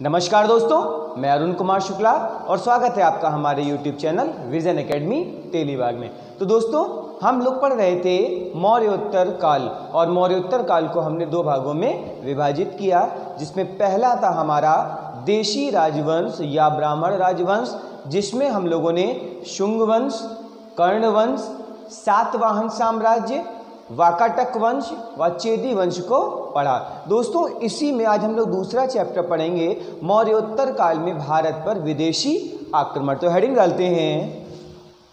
नमस्कार दोस्तों, मैं अरुण कुमार शुक्ला और स्वागत है आपका हमारे YouTube channel vision academy Telibagh में। तो दोस्तों, हम लोग पढ़ रहे थे मौर्योत्तर काल और मौर्योत्तर काल को हमने दो भागों में विभाजित किया, जिसमें पहला था हमारा देशी राजवंश या ब्राह्मण राजवंश, जिसमें हम लोगों ने शुंग वंश, कर्ण वंश, सातवाहन साम्राज्य, वाकाटक वंश व चेदी वंश को पढ़ा। दोस्तों, इसी में आज हम लोग दूसरा चैप्टर पढ़ेंगे, मौर्योत्तर काल में भारत पर विदेशी आक्रमण। तो हेडिंग डालते हैं,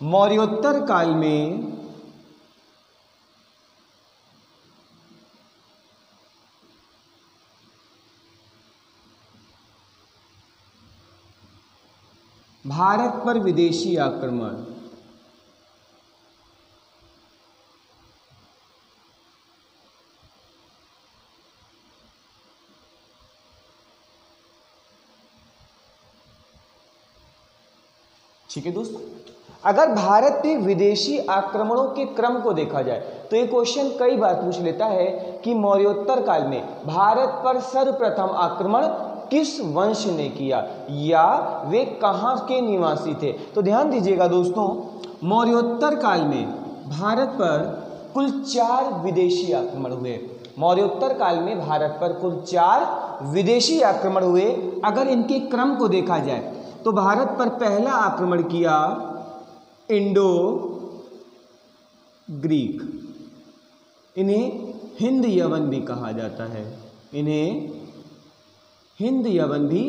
मौर्योत्तर काल में भारत पर विदेशी आक्रमण। ठीक है दोस्तों, अगर भारत में विदेशी आक्रमणों के क्रम को देखा जाए तो ये क्वेश्चन कई बार पूछ लेता है कि मौर्योत्तर काल में भारत पर सर्वप्रथम आक्रमण किस वंश ने किया या वे कहाँ के निवासी थे। तो ध्यान दीजिएगा दोस्तों, मौर्योत्तर काल में भारत पर कुल 4 विदेशी आक्रमण हुए। मौर्योत्तर काल में भारत पर कुल 4 विदेशी आक्रमण हुए। अगर इनके क्रम को देखा जाए तो भारत पर पहला आक्रमण किया इंडो ग्रीक, इन्हें हिंद यवन भी कहा जाता है, इन्हें हिंद यवन भी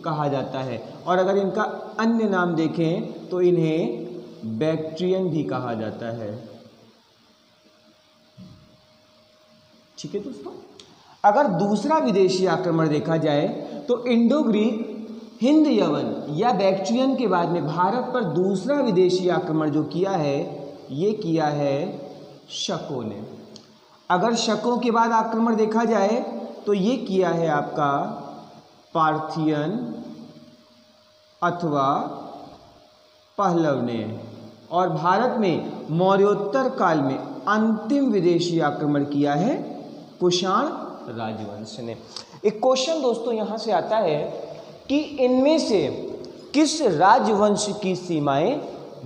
कहा जाता है। और अगर इनका अन्य नाम देखें तो इन्हें बैक्ट्रियन भी कहा जाता है। ठीक है दोस्तों, अगर दूसरा विदेशी आक्रमण देखा जाए तो इंडो ग्रीक, हिंद यवन या बैक्ट्रियन के बाद में भारत पर दूसरा विदेशी आक्रमण जो किया है ये किया है शकों ने। अगर शकों के बाद आक्रमण देखा जाए तो ये किया है आपका पार्थियन अथवा पहलव ने। और भारत में मौर्योत्तर काल में अंतिम विदेशी आक्रमण किया है कुषाण राजवंश ने। एक क्वेश्चन दोस्तों यहां से आता है कि इनमें से किस राजवंश की सीमाएं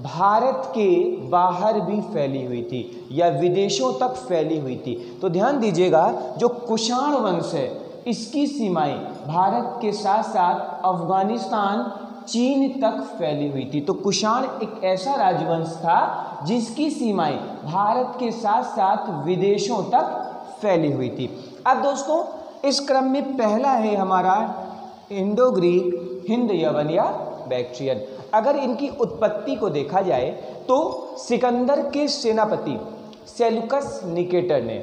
भारत के बाहर भी फैली हुई थी या विदेशों तक फैली हुई थी। तो ध्यान दीजिएगा, जो कुषाण वंश है इसकी सीमाएं भारत के साथ साथ अफगानिस्तान, चीन तक फैली हुई थी। तो कुषाण एक ऐसा राजवंश था जिसकी सीमाएं भारत के साथ साथ विदेशों तक फैली हुई थी। अब दोस्तों, इस क्रम में पहला है हमारा इंडो ग्रीक, हिंद यवन या बैक्ट्रियन। अगर इनकी उत्पत्ति को देखा जाए तो सिकंदर के सेनापति सेल्यूकस निकेटर ने,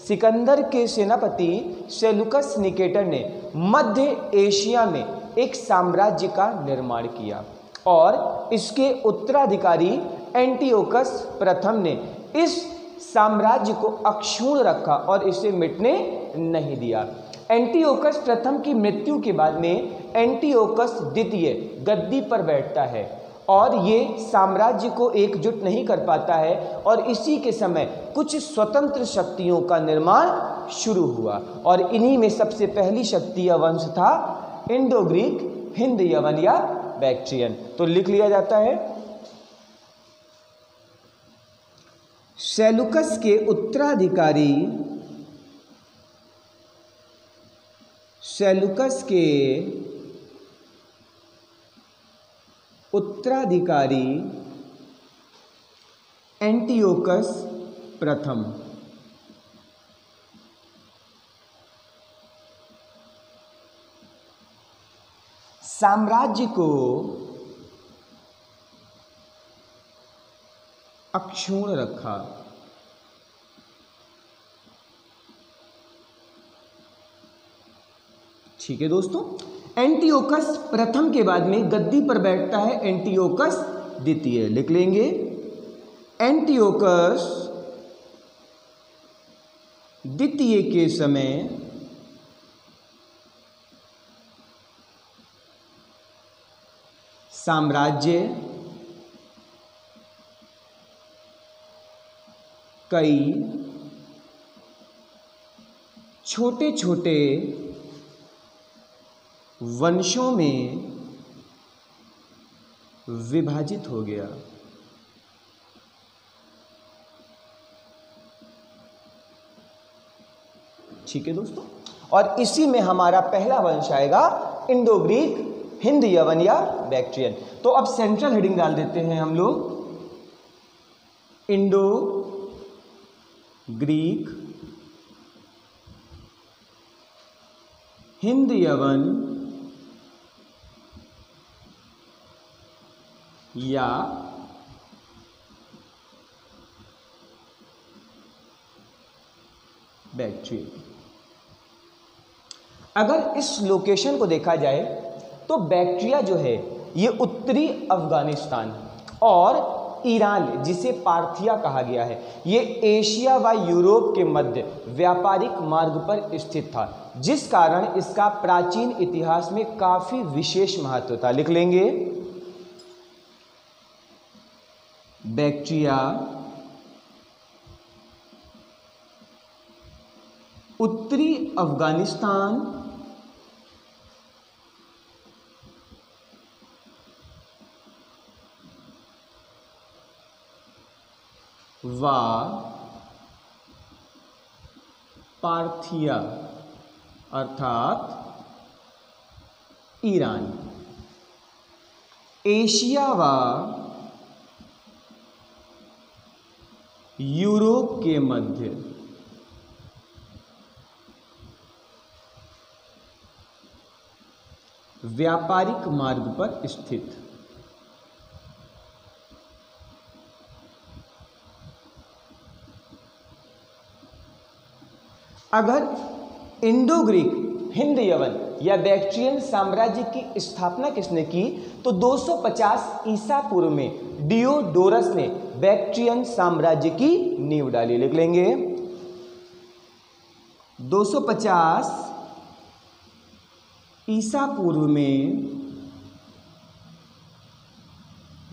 सिकंदर के सेनापति सेल्यूकस निकेटर ने मध्य एशिया में एक साम्राज्य का निर्माण किया और इसके उत्तराधिकारी एंटियोकस प्रथम ने इस साम्राज्य को अक्षुण्ण रखा और इसे मिटने नहीं दिया। एंटियोकस प्रथम की मृत्यु के बाद में एंटियोकस द्वितीय गद्दी पर बैठता है और ये साम्राज्य को एकजुट नहीं कर पाता है और इसी के समय कुछ स्वतंत्र शक्तियों का निर्माण शुरू हुआ और इन्हीं में सबसे पहली शक्ति या वंश था इंडो ग्रीक, हिंद यवन या बैक्ट्रियन। तो लिख लिया जाता है, सेल्यूकस के उत्तराधिकारी, सेल्यूकस के उत्तराधिकारी एंटियोकस प्रथम साम्राज्य को अक्षुण्ण रखा। ठीक है दोस्तों, एंटियोकस प्रथम के बाद में गद्दी पर बैठता है एंटियोकस द्वितीय। लिख लेंगे, एंटियोकस द्वितीय के समय साम्राज्य कई छोटे छोटे वंशों में विभाजित हो गया। ठीक है दोस्तों, और इसी में हमारा पहला वंश आएगा इंडो ग्रीक, हिंद यवन या बैक्ट्रियन। तो अब सेंट्रल हेडिंग डाल देते हैं हम लोग, इंडो ग्रीक, हिंद यवन या बैक्ट्रियन। अगर इस लोकेशन को देखा जाए तो बैक्ट्रिया जो है ये उत्तरी अफगानिस्तान और ईरान, जिसे पार्थिया कहा गया है, ये एशिया व यूरोप के मध्य व्यापारिक मार्ग पर स्थित था, जिस कारण इसका प्राचीन इतिहास में काफी विशेष महत्व था। लिख लेंगे, बैक्ट्रिया उत्तरी अफगानिस्तान व पार्थिया अर्थात ईरान, एशिया व यूरोप के मध्य व्यापारिक मार्ग पर स्थित। अगर इंडो ग्रीक, हिंद यवन या बैक्ट्रियन साम्राज्य की स्थापना किसने की, तो 250 ईसा पूर्व में डियोडोरस ने बैक्ट्रियन साम्राज्य की नींव डाली। लिख लेंगे, 250 ईसा पूर्व में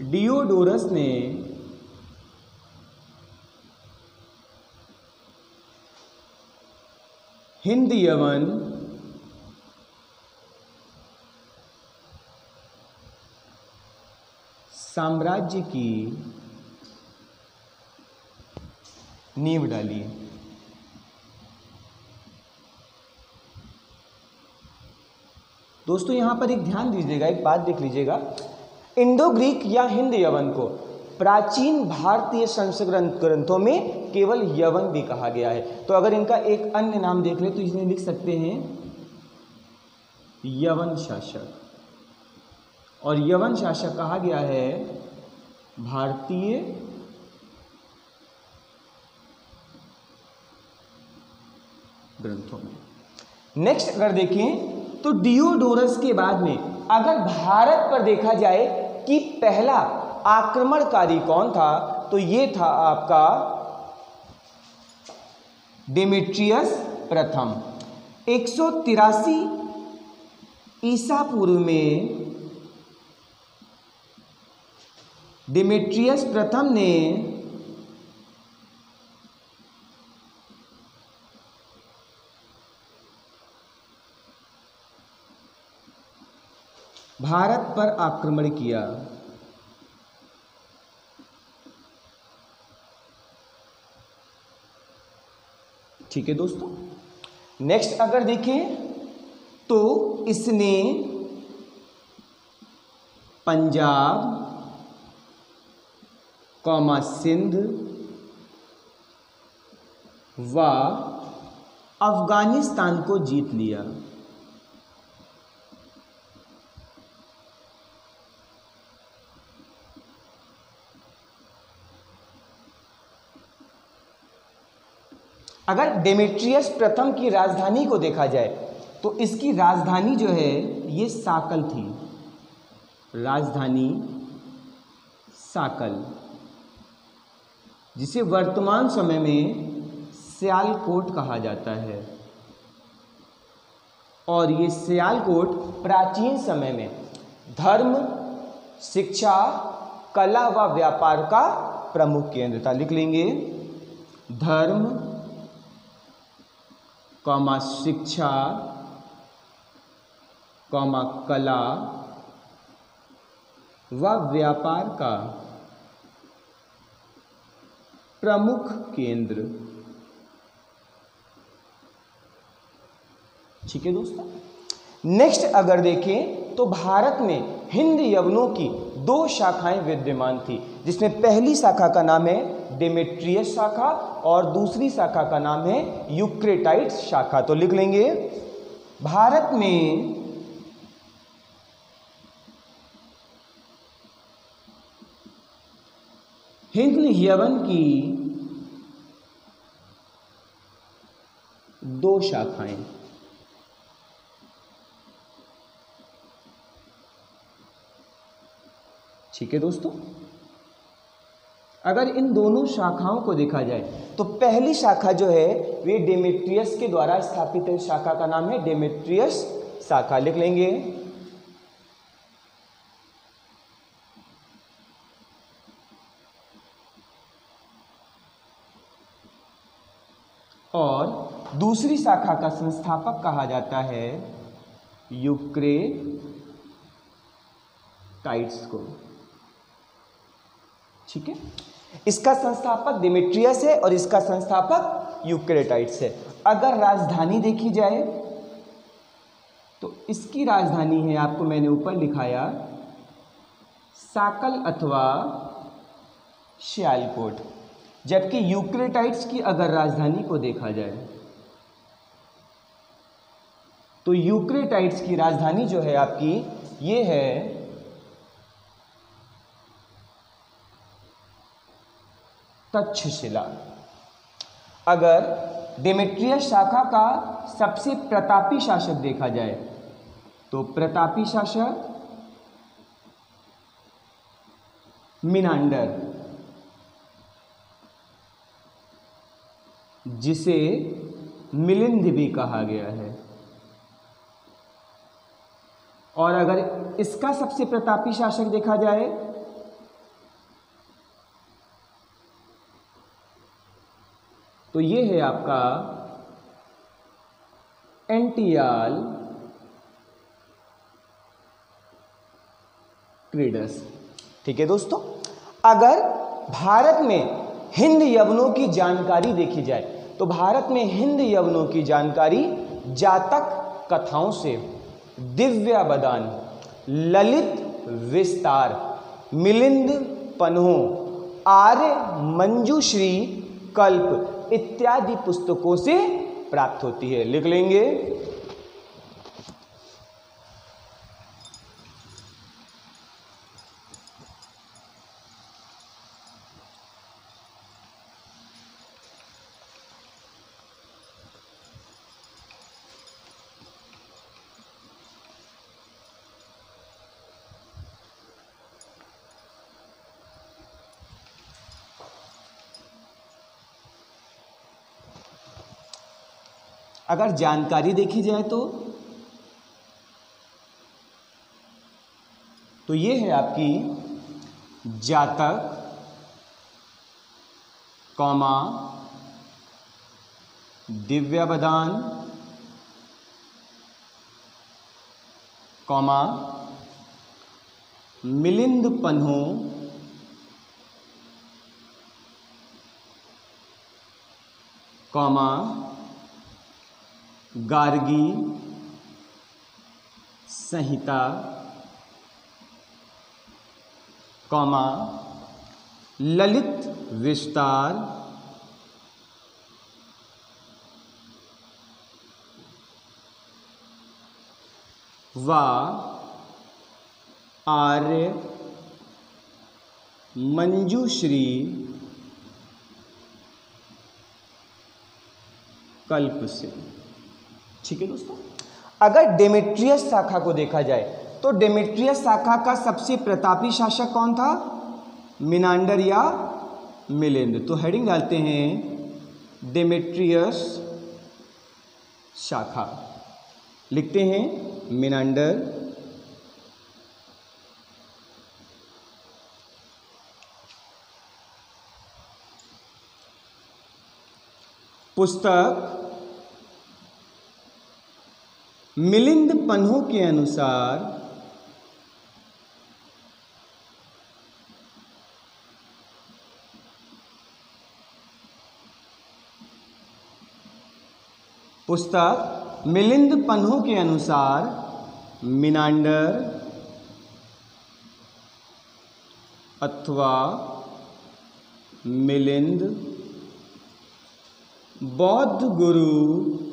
डियोडोरस ने हिंद यवन साम्राज्य की नींव डाली। दोस्तों यहां पर एक ध्यान दीजिएगा, एक बात देख लीजिएगा, इंडो ग्रीक या हिंद यवन को प्राचीन भारतीय संस्कृत ग्रंथों में केवल यवन भी कहा गया है। तो अगर इनका एक अन्य नाम देख ले तो इसमें लिख सकते हैं यवन शासक, और यवन शासक कहा गया है भारतीय ग्रंथों में। नेक्स्ट अगर देखें तो डियोडोरस के बाद में अगर भारत पर देखा जाए कि पहला आक्रमणकारी कौन था, तो ये था आपका डेमेट्रियस प्रथम। 183 ईसा पूर्व में डेमेट्रियस प्रथम ने भारत पर आक्रमण किया। ठीक है दोस्तों, नेक्स्ट अगर देखें तो इसने पंजाब, सिंध व अफगानिस्तान को जीत लिया। अगर डेमेट्रियस प्रथम की राजधानी को देखा जाए तो इसकी राजधानी जो है ये साकल थी, राजधानी साकल, जिसे वर्तमान समय में सियालकोट कहा जाता है। और ये सियालकोट प्राचीन समय में धर्म, शिक्षा, कला व व्यापार का प्रमुख केंद्र था। लिख लेंगे, धर्म, शिक्षा, कौमा कला व व्यापार का प्रमुख केंद्र। ठीक है दोस्तों। नेक्स्ट अगर देखें तो भारत में हिंद यवनों की 2 शाखाएं विद्यमान थी, जिसमें पहली शाखा का नाम है डेमेट्रियस शाखा और दूसरी शाखा का नाम है यूक्रेटाइड्स शाखा। तो लिख लेंगे, भारत में हिंद यवन की 2 शाखाएं। ठीक है दोस्तों। अगर इन दोनों शाखाओं को देखा जाए तो पहली शाखा जो है वे डेमेट्रियस के द्वारा स्थापित है, शाखा का नाम है डेमेट्रियस शाखा। लिख लेंगे, और दूसरी शाखा का संस्थापक कहा जाता है यूक्रेटाइड्स को। ठीक है, इसका संस्थापक डेमेट्रियस है और इसका संस्थापक यूक्रेटाइड्स है। अगर राजधानी देखी जाए तो इसकी राजधानी है, आपको मैंने ऊपर लिखाया, साकल अथवा श्यालकोट। जबकि यूक्रेटाइड्स की अगर राजधानी को देखा जाए तो यूक्रेटाइड्स की राजधानी जो है आपकी ये है तक्षशिला। अगर डेमेट्रियस शाखा का सबसे प्रतापी शासक देखा जाए तो प्रतापी शासक मिनांडर, जिसे मिलिंद भी कहा गया है। और अगर इसका सबसे प्रतापी शासक देखा जाए तो ये है आपका एंटियाल क्रीडस। ठीक है दोस्तों। अगर भारत में हिंद यवनों की जानकारी देखी जाए तो भारत में हिंद यवनों की जानकारी जातक कथाओं से, दिव्यावदान, ललित विस्तार, मिलिंद पन्हों, आर्य मंजूश्री, कल्प इत्यादि पुस्तकों से प्राप्त होती है। लिख लेंगे, अगर जानकारी देखी जाए तो ये है आपकी Jataka, comma Divyavadana, comma Milinda Panho, comma Gargi Samhita, comma Lalita Vistara, व आर्य मंजूश्री कल्प से। ठीक है दोस्तों। अगर डेमेट्रियस शाखा को देखा जाए तो डेमेट्रियस शाखा का सबसे प्रतापी शासक कौन था? मिनांडर या मिलिंद। तो हेडिंग डालते हैं डेमेट्रियस शाखा, लिखते हैं मिनांडर, पुस्तक मिलिंद पन्हों के अनुसार पुस्तक मिलिंद पन्हों के अनुसार मिनांडर अथवा मिलिंद बौद्ध गुरु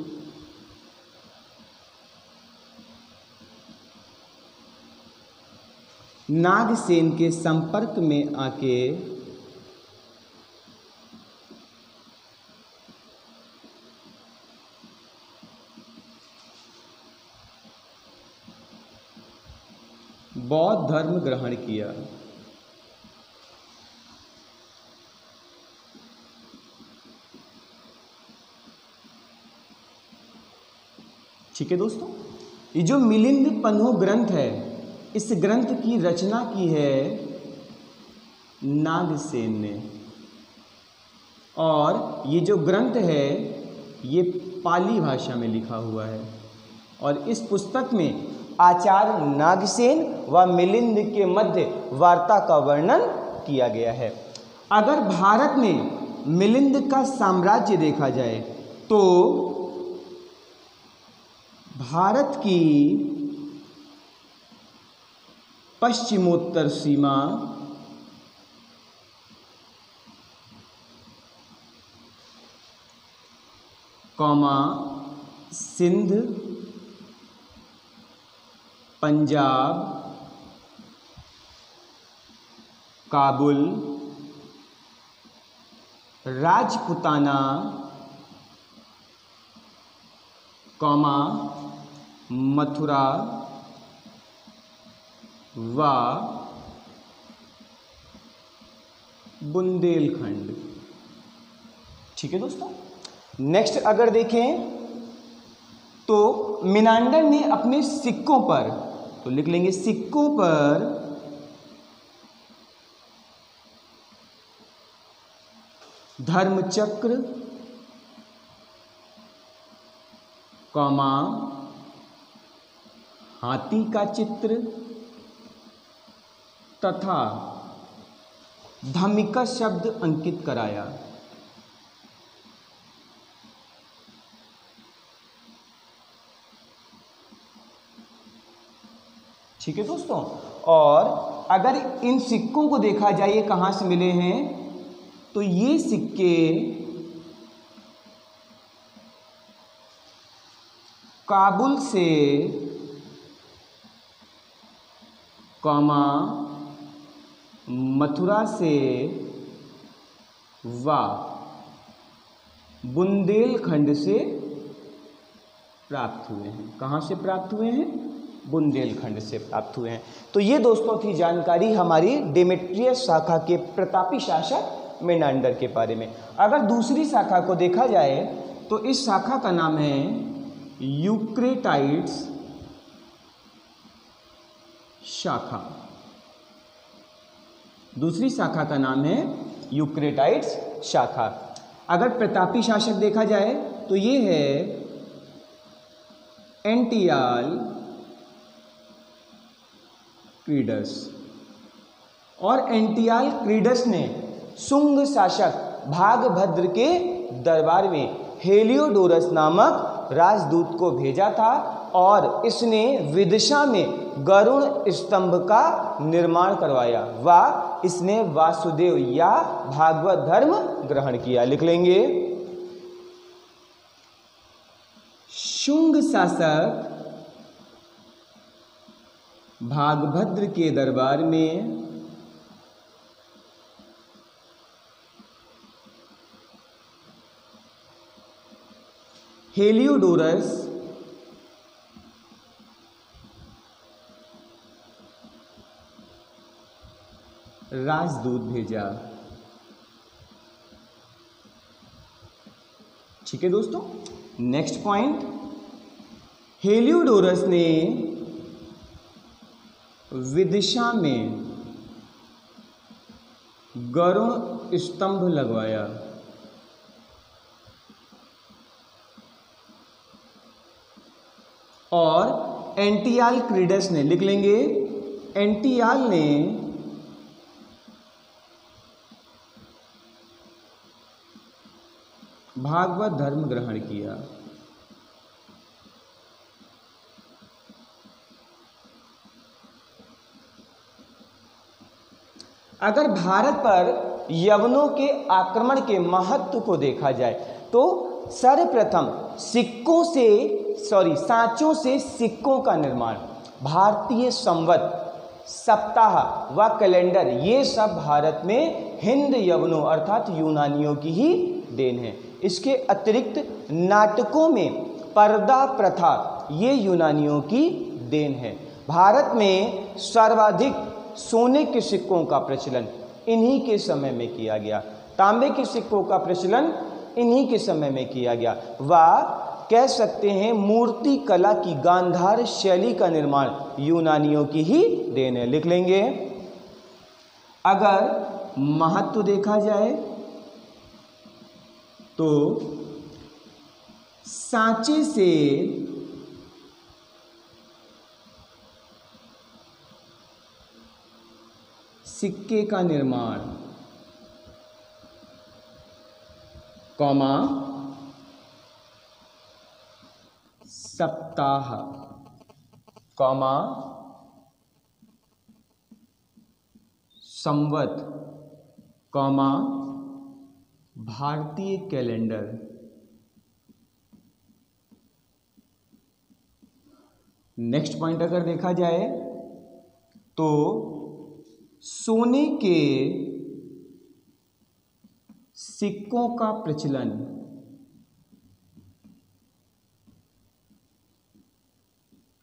नागसेन के संपर्क में आके बौद्ध धर्म ग्रहण किया। ठीक है दोस्तों, ये जो मिलिंद पन्हों ग्रंथ है, इस ग्रंथ की रचना की है नागसेन ने, और ये जो ग्रंथ है ये पाली भाषा में लिखा हुआ है। और इस पुस्तक में आचार्य नागसेन व मिलिंद के मध्य वार्ता का वर्णन किया गया है। अगर भारत में मिलिंद का साम्राज्य देखा जाए तो भारत की पश्चिमोत्तर सीमा सिंध, पंजाब, काबुल, राजपुताना, मथुरा व बुंदेलखंड। ठीक है दोस्तों, नेक्स्ट अगर देखें तो मिनांडर ने अपने सिक्कों पर, तो लिख लेंगे सिक्कों पर धर्मचक्र, हाथी का चित्र तथा धम्मिका शब्द अंकित कराया। ठीक है दोस्तों, और अगर इन सिक्कों को देखा जाए ये कहाँ से मिले हैं, तो ये सिक्के काबुल से, मथुरा से व बुंदेलखंड से प्राप्त हुए हैं। कहाँ से प्राप्त हुए हैं? बुंदेलखंड से प्राप्त हुए हैं। तो ये दोस्तों थी जानकारी हमारी डेमेट्रियस शाखा के प्रतापी शासक मिनांडर के बारे में। अगर दूसरी शाखा को देखा जाए तो इस शाखा का नाम है यूक्रेटाइड्स शाखा। दूसरी शाखा का नाम है यूक्रेटाइड्स शाखा। अगर प्रतापी शासक देखा जाए तो ये है एंटियाल क्रीडस, और एंटियाल क्रीडस ने शुंग शासक भागभद्र के दरबार में हेलियोडोरस नामक राजदूत को भेजा था, और इसने विदिशा में गरुड़ स्तंभ का निर्माण करवाया व इसने वासुदेव या भागवत धर्म ग्रहण किया। लिख लेंगे, शुंग शासक भागभद्र के दरबार में हेलियोडोरस राजदूत भेजा। ठीक है दोस्तों, नेक्स्ट पॉइंट, हेलियोडोरस ने विदिशा में गरुड़ स्तंभ लगवाया। और एंटियाल क्रीडस ने, लिख लेंगे, एंटियाल ने भागवत धर्म ग्रहण किया। अगर भारत पर यवनों के आक्रमण के महत्व को देखा जाए तो सर्वप्रथम सांचों से सिक्कों का निर्माण, भारतीय संवत, सप्ताह व कैलेंडर, ये सब भारत में हिंद यवनों अर्थात यूनानियों की ही देन है। इसके अतिरिक्त नाटकों में पर्दा प्रथा, ये यूनानियों की देन है। भारत में सर्वाधिक सोने के सिक्कों का प्रचलन इन्हीं के समय में किया गया, तांबे के सिक्कों का प्रचलन इन्हीं के समय में किया गया। व कह सकते हैं मूर्ति कला की गांधार शैली का निर्माण यूनानियों की ही देन है, लिख लेंगे। अगर महत्व देखा जाए तो सांचे से सिक्के का निर्माण, कौमा सप्ताह, कौमा संवत, कौमा भारतीय कैलेंडर। नेक्स्ट पॉइंट अगर देखा जाए तो सोने के सिक्कों का प्रचलन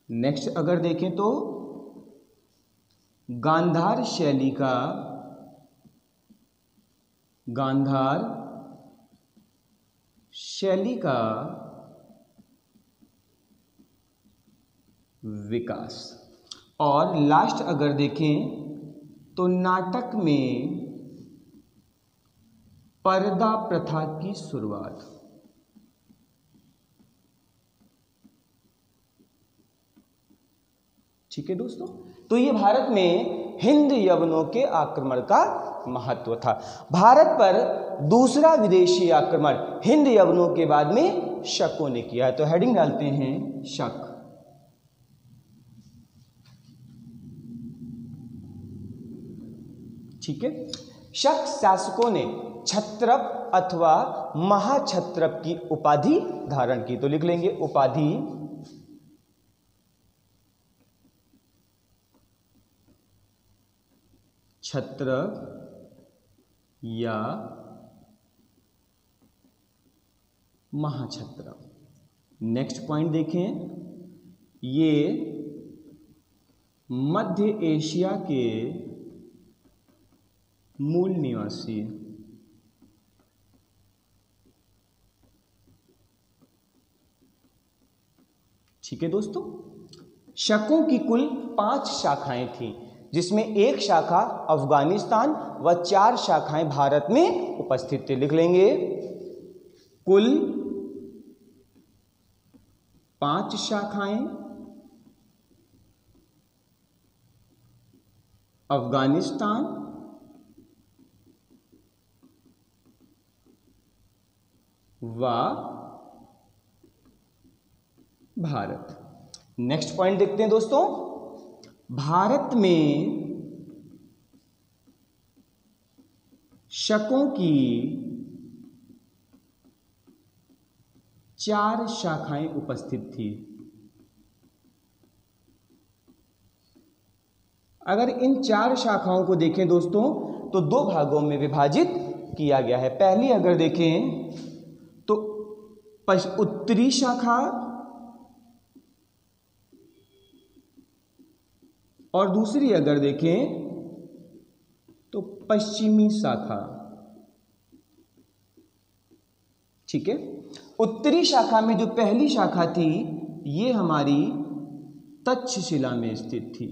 नेक्स्ट अगर देखें तो गांधार शैली का, गांधार शैली का विकास। और लास्ट अगर देखें तो नाटक में पर्दा प्रथा की शुरुआत। ठीक है दोस्तों, तो ये भारत में हिंद यवनों के आक्रमण का महत्व था। भारत पर दूसरा विदेशी आक्रमण हिंद यवनों के बाद में शकों ने किया है, तो हेडिंग डालते हैं शक। ठीक है, शक शासकों ने क्षत्रप अथवा महाक्षत्रप की उपाधि धारण की, तो लिख लेंगे उपाधि। क्षत्रप या महाक्षत्रप। नेक्स्ट पॉइंट देखें, ये मध्य एशिया के मूल निवासी। ठीक है दोस्तों, शकों की कुल 5 शाखाएं थीं, जिसमें एक शाखा अफगानिस्तान व 4 शाखाएं भारत में उपस्थित थी, लिख लेंगे। कुल 5 शाखाएं अफगानिस्तान व भारत। नेक्स्ट पॉइंट देखते हैं दोस्तों, भारत में शकों की 4 शाखाएं उपस्थित थी। अगर इन 4 शाखाओं को देखें दोस्तों तो 2 भागों में विभाजित किया गया है। पहली अगर देखें तो उत्तरी शाखा और दूसरी अगर देखें तो पश्चिमी शाखा। ठीक है, उत्तरी शाखा में जो पहली शाखा थी ये हमारी तक्षशिला में स्थित थी,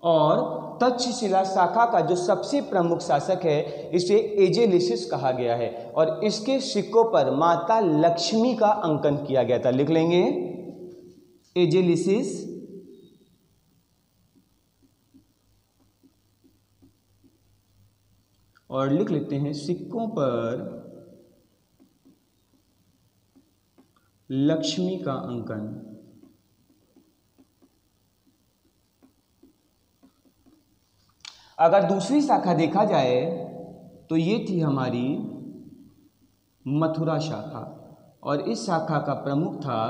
और तक्षशिला शाखा का जो सबसे प्रमुख शासक है इसे एजेलिसिस कहा गया है, और इसके सिक्कों पर माता लक्ष्मी का अंकन किया गया था, लिख लेंगे। एजेलिसिस, और लिख लेते हैं सिक्कों पर लक्ष्मी का अंकन। अगर दूसरी शाखा देखा जाए तो ये थी हमारी मथुरा शाखा, और इस शाखा का प्रमुख था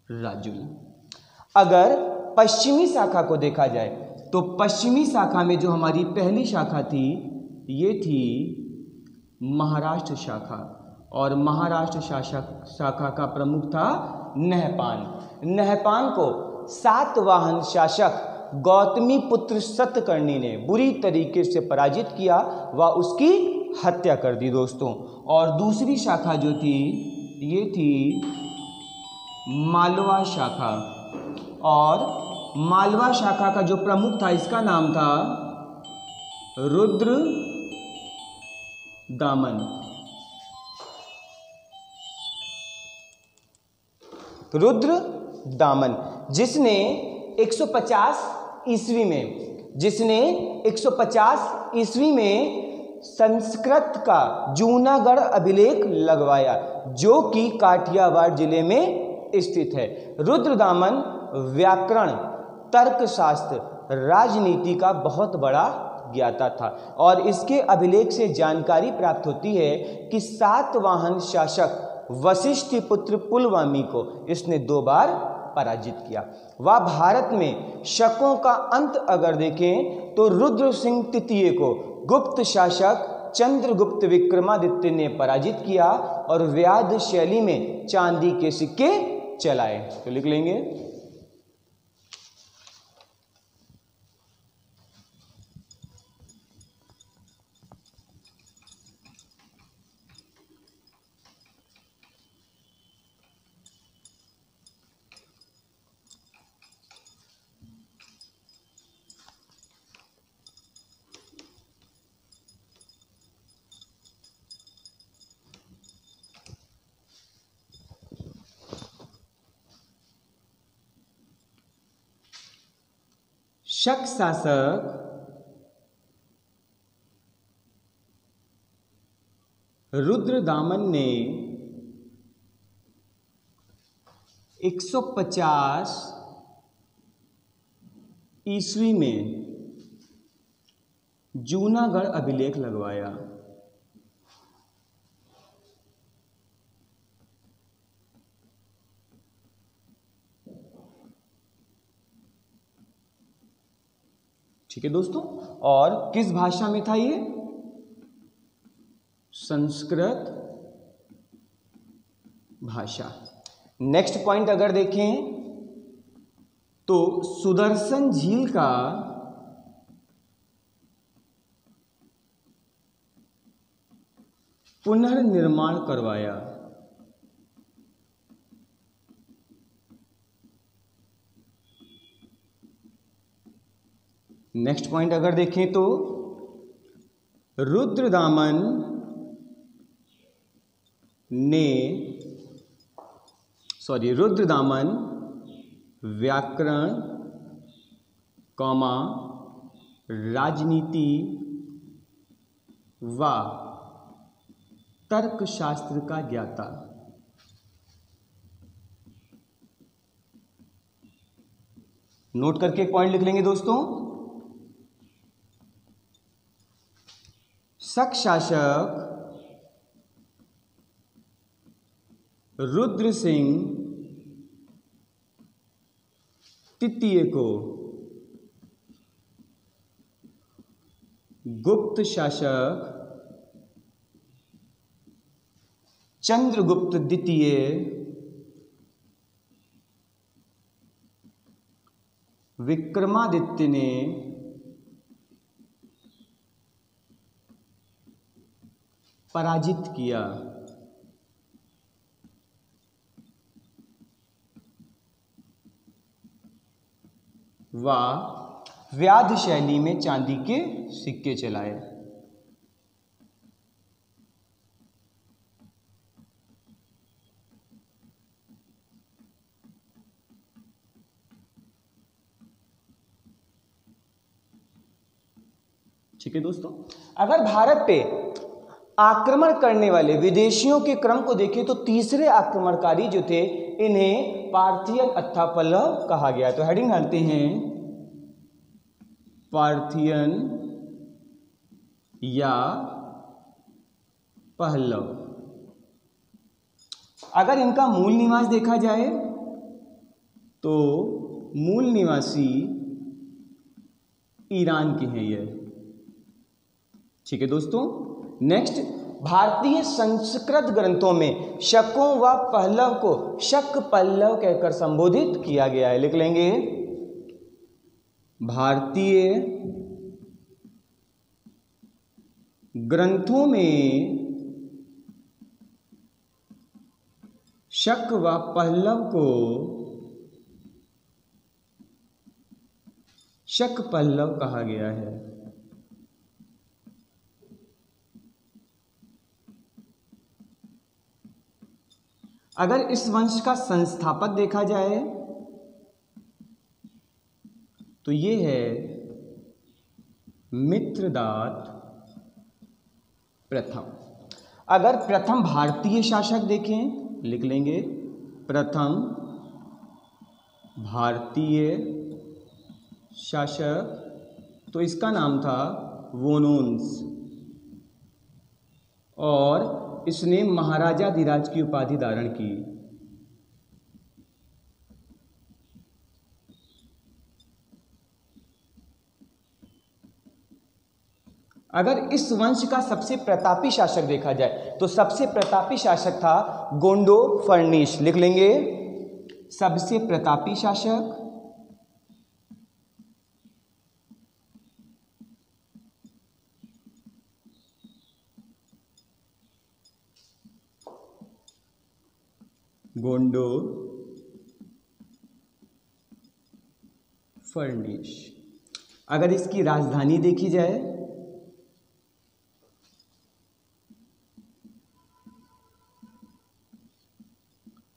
राजुल। अगर पश्चिमी शाखा को देखा जाए तो पश्चिमी शाखा में जो हमारी पहली शाखा थी ये थी महाराष्ट्र शाखा, और महाराष्ट्र शाखा का प्रमुख था नहपान। नहपान को सातवाहन शासक गौतमीपुत्र सतकर्णी ने बुरी तरीके से पराजित किया व उसकी हत्या कर दी दोस्तों। और दूसरी शाखा जो थी ये थी मालवा शाखा, और मालवा शाखा का जो प्रमुख था इसका नाम था रुद्र दामन। रुद्र दामन जिसने 150 ईस्वी में संस्कृत का जूनागढ़ अभिलेख लगवाया, जो कि काठियावाड़ जिले में स्थित है। रुद्रदामन व्याकरण, तर्कशास्त्र, राजनीति का बहुत बड़ा ज्ञाता था, और इसके अभिलेख से जानकारी प्राप्त होती है कि सातवाहन शासक वशिष्ठ पुत्र पुलवामी को इसने 2 बार पराजित किया। वह भारत में शकों का अंत अगर देखें तो रुद्र सिंह तृतीय को गुप्त शासक चंद्रगुप्त विक्रमादित्य ने पराजित किया और व्याध शैली में चांदी के सिक्के चलाए। तो लिख लेंगे शक शासक रुद्रदामन ने 150 ईस्वी में जूनागढ़ अभिलेख लगवाया। ठीक है दोस्तों, और किस भाषा में था ये? संस्कृत भाषा। नेक्स्ट पॉइंट अगर देखें तो सुदर्शन झील का पुनर्निर्माण करवाया। नेक्स्ट पॉइंट अगर देखें तो रुद्रदामन व्याकरण, राजनीति व तर्कशास्त्र का ज्ञाता। नोट करके एक पॉइंट लिख लेंगे दोस्तों। शक शासक रुद्र सिंह तृतीय को गुप्त शासक चंद्रगुप्त द्वितीय विक्रमादित्य ने पराजित किया। व व्याध शैली में चांदी के सिक्के चलाए। ठीक है दोस्तों, अगर भारत पे आक्रमण करने वाले विदेशियों के क्रम को देखें तो तीसरे आक्रमणकारी जो थे इन्हें पार्थियन अथवा पल्लव कहा गया। तो हेडिंग डालते हैं पार्थियन या पहलव। अगर इनका मूल निवास देखा जाए तो मूल निवासी ईरान के हैं ये। ठीक है दोस्तों, नेक्स्ट, भारतीय संस्कृत ग्रंथों में शकों व पल्लव को शक पल्लव कहकर संबोधित किया गया है। लिख लेंगे, भारतीय ग्रंथों में शक व पल्लव को शक पल्लव कहा गया है। अगर इस वंश का संस्थापक देखा जाए तो ये है मित्रदात प्रथम। अगर प्रथम भारतीय शासक देखें, लिख लेंगे प्रथम भारतीय शासक, तो इसका नाम था वोनोन्स और इसने महाराजाधिराज की उपाधि धारण की। अगर इस वंश का सबसे प्रतापी शासक देखा जाए तो सबसे प्रतापी शासक था गोंडो फर्निश। लिख लेंगे, सबसे प्रतापी शासक गोंडो फर्निश। अगर इसकी राजधानी देखी जाए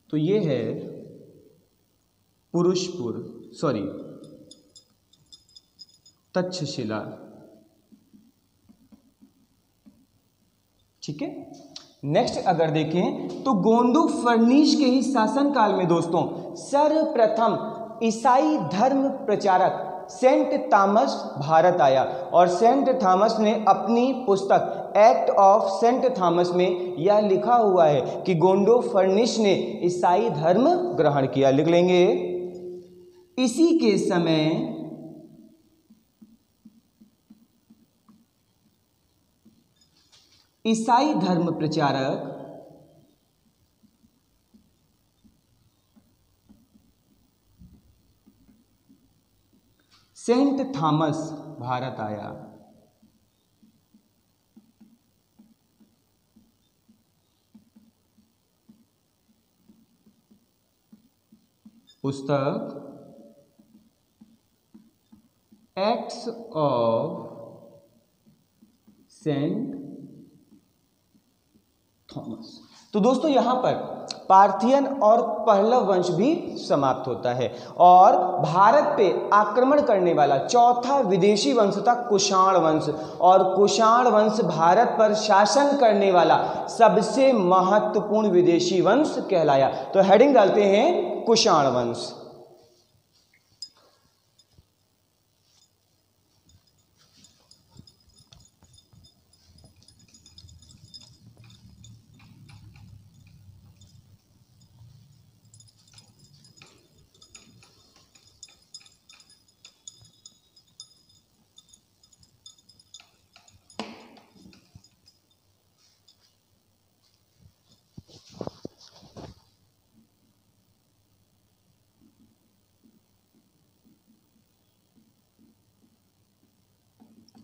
तो ये है पुरुषपुर, तक्षशिला। ठीक है, नेक्स्ट अगर देखें तो गोंडो फर्निश के ही शासनकाल में दोस्तों सर्वप्रथम ईसाई धर्म प्रचारक सेंट थॉमस भारत आया और सेंट थॉमस ने अपनी पुस्तक एक्ट ऑफ सेंट थॉमस में यह लिखा हुआ है कि गोंडो फर्निश ने ईसाई धर्म ग्रहण किया। लिख लेंगे, इसी के समय ईसाई धर्म प्रचारक सेंट थॉमस भारत आया। पुस्तक एक्ट्स ऑफ सेंट थॉमस। तो दोस्तों यहां पर पार्थियन और पल्लव वंश भी समाप्त होता है और भारत पे आक्रमण करने वाला चौथा विदेशी वंश था कुषाण वंश और कुषाण वंश भारत पर शासन करने वाला सबसे महत्वपूर्ण विदेशी वंश कहलाया। तो हेडिंग डालते हैं कुषाण वंश।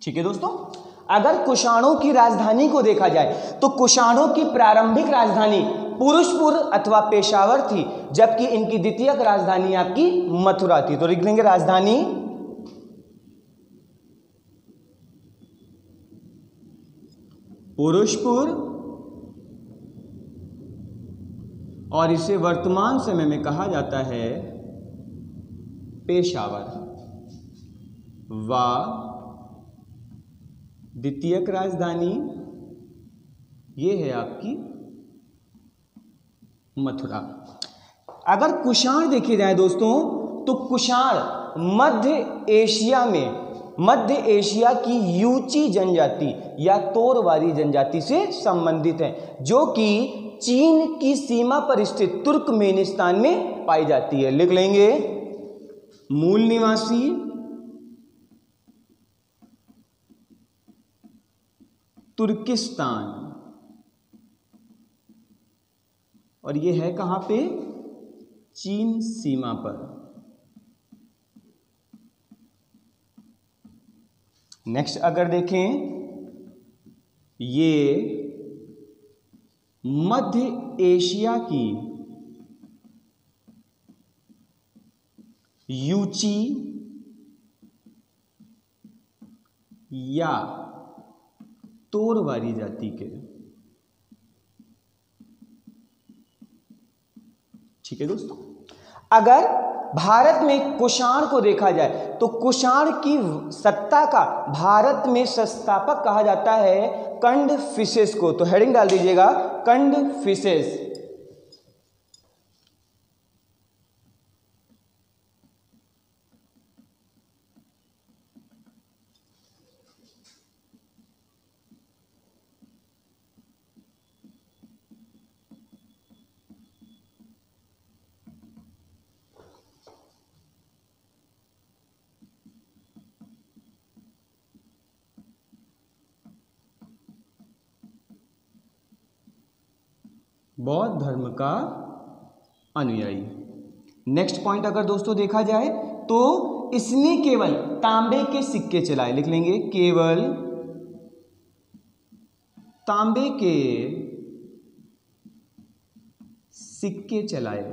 ठीक है दोस्तों, अगर कुषाणों की राजधानी को देखा जाए तो कुषाणों की प्रारंभिक राजधानी पुरुषपुर अथवा पेशावर थी, जबकि इनकी द्वितीयक राजधानी आपकी मथुरा थी। तो लिख लेंगे राजधानी पुरुषपुर और इसे वर्तमान समय में कहा जाता है पेशावर व द्वितीयक राजधानी ये है आपकी मथुरा। अगर कुषाण देखे जाए दोस्तों तो कुषाण मध्य एशिया की यूची जनजाति या तोरवारी जनजाति से संबंधित है, जो कि चीन की सीमा पर स्थित तुर्कमेनिस्तान में पाई जाती है। लिख लेंगे मूल निवासी तुर्किस्तान, और ये है कहां पे? चीन सीमा पर। नेक्स्ट अगर देखें, ये मध्य एशिया की यूची या तोरवारी जाति के, ठीक है दोस्तों। अगर भारत में कुषाण को देखा जाए तो कुषाण की सत्ता का भारत में संस्थापक कहा जाता है कंडफिसेस को। तो हेडिंग डाल दीजिएगा कंडफिसेस। बौद्ध धर्म का अनुयायी। नेक्स्ट पॉइंट अगर दोस्तों देखा जाए तो इसने केवल तांबे के सिक्के चलाए। लिख लेंगे केवल तांबे के सिक्के चलाए।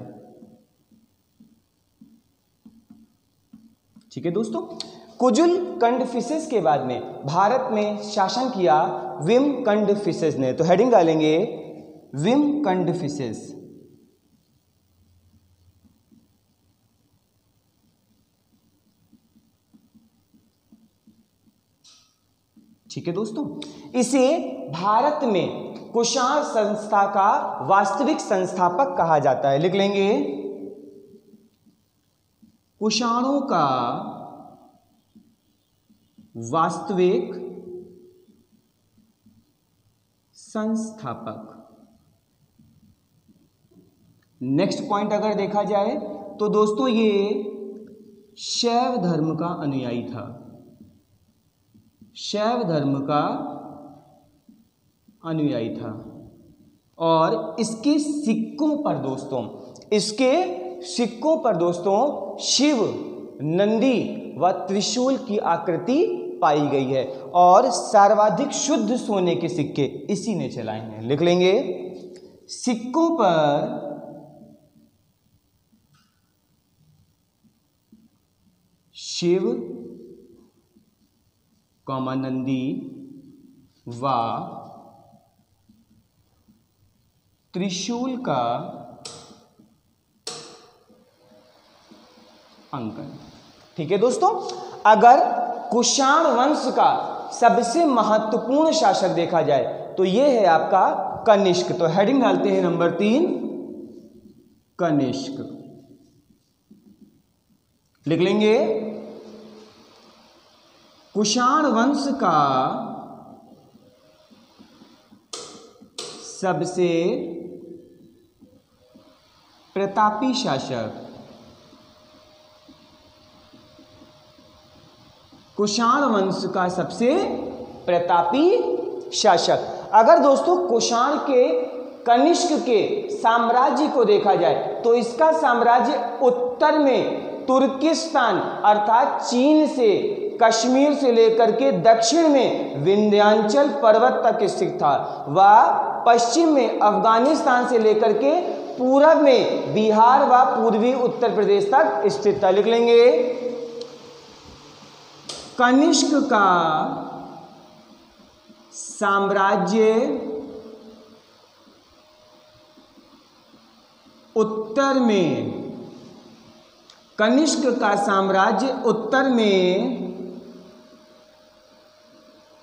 ठीक है दोस्तों। कुजुल कंडफिसेस के बाद में भारत में शासन किया विम कंडफिसेस ने। तो हेडिंग डालेंगे विम कंडफिसेस। ठीक है दोस्तों। इसे भारत में कुषाण संस्था का वास्तविक संस्थापक कहा जाता है। लिख लेंगे कुषाणों का वास्तविक संस्थापक। नेक्स्ट पॉइंट अगर देखा जाए तो दोस्तों ये शैव धर्म का अनुयायी था। शैव धर्म का अनुयायी था और इसके सिक्कों पर दोस्तों शिव, नंदी व त्रिशूल की आकृति पाई गई है और सर्वाधिक शुद्ध सोने के सिक्के इसी ने चलाए हैं। लिख लेंगे सिक्कों पर शिव, नंदी व त्रिशूल का अंकन। ठीक है दोस्तों। अगर कुषाण वंश का सबसे महत्वपूर्ण शासक देखा जाए तो यह है आपका कनिष्क। तो हेडिंग डालते हैं नंबर 3 कनिष्क। लिख लेंगे कुषाण वंश का सबसे प्रतापी शासक कुषाण वंश का सबसे प्रतापी शासक। अगर दोस्तों कुषाण के कनिष्क के साम्राज्य को देखा जाए तो इसका साम्राज्य उत्तर में तुर्किस्तान अर्थात चीन से कश्मीर से लेकर के दक्षिण में विंध्याचल पर्वत तक स्थित था व पश्चिम में अफगानिस्तान से लेकर के पूरब में बिहार व पूर्वी उत्तर प्रदेश तक स्थित था। लिख लेंगे कनिष्क का साम्राज्य उत्तर में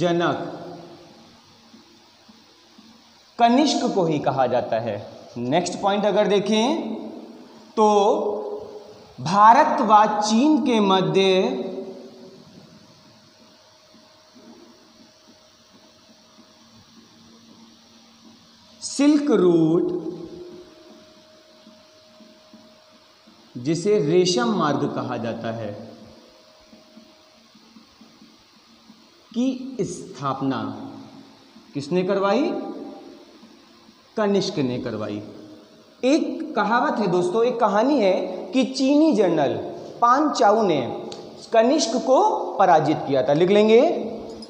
जनक कनिष्क को ही कहा जाता है। नेक्स्ट पॉइंट अगर देखें तो भारत व चीन के मध्य सिल्क रूट, जिसे रेशम मार्ग कहा जाता है, की स्थापना किसने करवाई? कनिष्क ने करवाई। एक कहावत है दोस्तों, एक कहानी है कि चीनी जनरल पान चाउ ने कनिष्क को पराजित किया था। लिख लेंगे,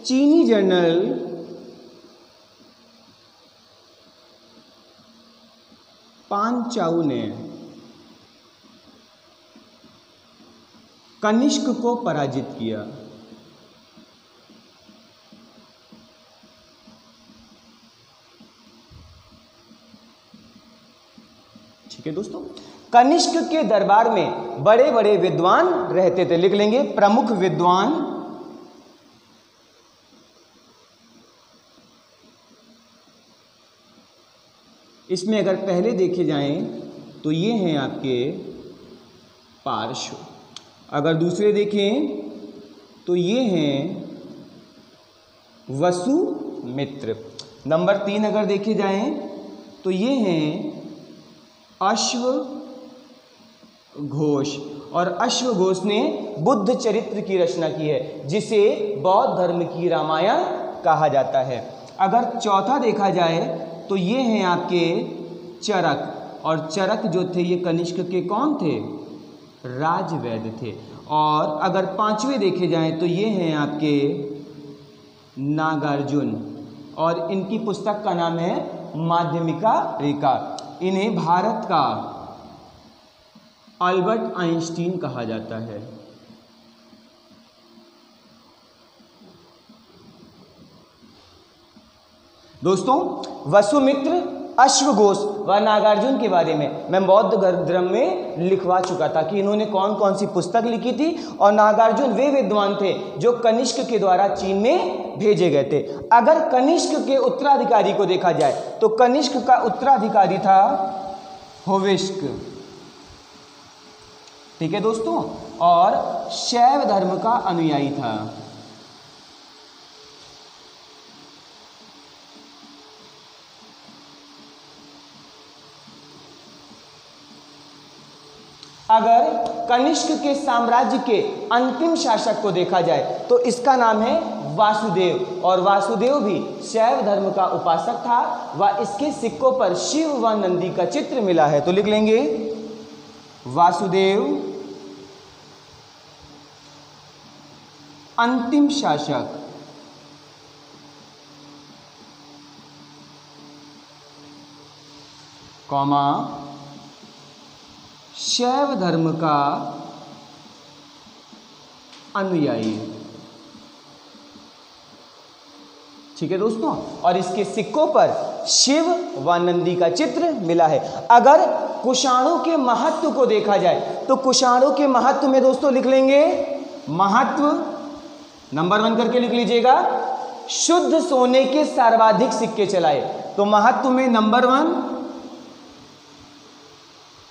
चीनी जनरल पान चाउ ने कनिष्क को पराजित किया। ठीक है दोस्तों, कनिष्क के दरबार में बड़े बड़े विद्वान रहते थे। लिख लेंगे, प्रमुख विद्वान। इसमें अगर पहले देखे जाएं तो ये हैं आपके पार्श्व, अगर दूसरे देखें तो ये हैं वसुमित्र। नंबर 3 अगर देखे जाएं तो ये हैं अश्वघोष, और अश्वघोष ने बुद्ध चरित्र की रचना की है, जिसे बौद्ध धर्म की रामायण कहा जाता है। अगर चौथा देखा जाए तो ये हैं आपके चरक, और चरक जो थे ये कनिष्क के कौन थे? राजवैद्य थे। और अगर पांचवे देखे जाएं तो ये हैं आपके नागार्जुन, और इनकी पुस्तक का नाम है माध्यमिका रेखा। इन्हें भारत का अल्बर्ट आइंस्टीन कहा जाता है। दोस्तों, वसुमित्र, अश्वघोष व नागार्जुन के बारे में मैं बौद्ध धर्म में लिखवा चुका था कि इन्होंने कौन कौन सी पुस्तक लिखी थी, और नागार्जुन वे विद्वान थे जो कनिष्क के द्वारा चीन में भेजे गए थे। अगर कनिष्क के उत्तराधिकारी को देखा जाए तो कनिष्क का उत्तराधिकारी था होविष्क। ठीक है दोस्तों, और शैव धर्म का अनुयायी था। अगर कनिष्क के साम्राज्य के अंतिम शासक को देखा जाए तो इसका नाम है वासुदेव, और वासुदेव भी शैव धर्म का उपासक था व इसके सिक्कों पर शिव व नंदी का चित्र मिला है। तो लिख लेंगे, वासुदेव अंतिम शासक, कौमा शैव धर्म का अनुयायी। ठीक है दोस्तों, और इसके सिक्कों पर शिव व नंदी का चित्र मिला है। अगर कुषाणों के महत्व को देखा जाए तो कुषाणों के महत्व में दोस्तों लिख लेंगे, महत्व नंबर 1 करके लिख लीजिएगा, शुद्ध सोने के सर्वाधिक सिक्के चलाए। तो महत्व में नंबर 1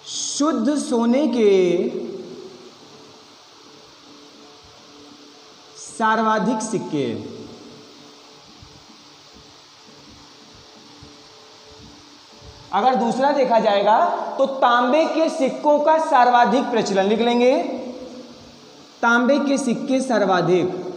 शुद्ध सोने के सर्वाधिक सिक्के। अगर दूसरा देखा जाएगा तो तांबे के सिक्कों का सर्वाधिक प्रचलन। लिख लेंगे, तांबे के सिक्के सर्वाधिक।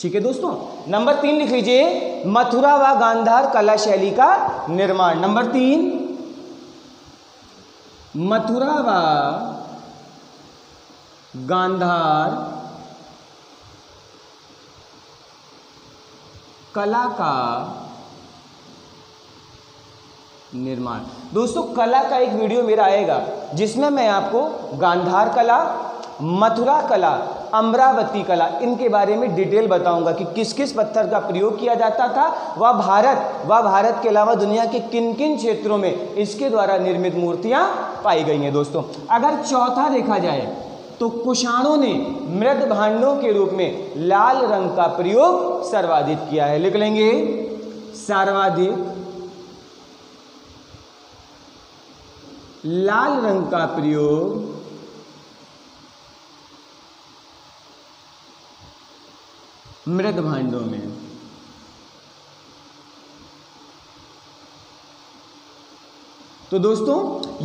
ठीक है दोस्तों, नंबर 3 लिख लीजिए, मथुरा व गांधार कला शैली का निर्माण। नंबर 3 मथुरा व गांधार कला का निर्माण। दोस्तों, कला का एक वीडियो मेरा आएगा जिसमें मैं आपको गांधार कला, मथुरा कला अमरावती कला, इनके बारे में डिटेल बताऊंगा कि किस किस पत्थर का प्रयोग किया जाता था, वह भारत के अलावा दुनिया के किन किन क्षेत्रों में इसके द्वारा निर्मित मूर्तियां पाई गई हैं। दोस्तों अगर चौथा देखा जाए तो कुषाणों ने मृद भांडों के रूप में लाल रंग का प्रयोग सर्वाधिक किया है। लिख लेंगे सर्वाधिक लाल रंग का प्रयोग मृद भांडों में। तो दोस्तों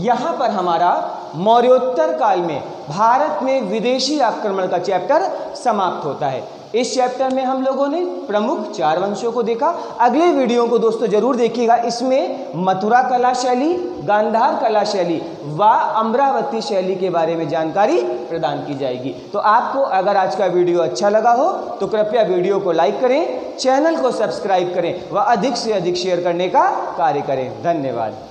यहां पर हमारा मौर्योत्तर काल में भारत में विदेशी आक्रमण का चैप्टर समाप्त होता है। इस चैप्टर में हम लोगों ने प्रमुख 4 वंशों को देखा। अगले वीडियो को दोस्तों जरूर देखिएगा, इसमें मथुरा कला शैली, गांधार कला शैली व अमरावती शैली के बारे में जानकारी प्रदान की जाएगी। तो आपको अगर आज का वीडियो अच्छा लगा हो तो कृपया वीडियो को लाइक करें, चैनल को सब्सक्राइब करें व अधिक से अधिक शेयर करने का कार्य करें। धन्यवाद।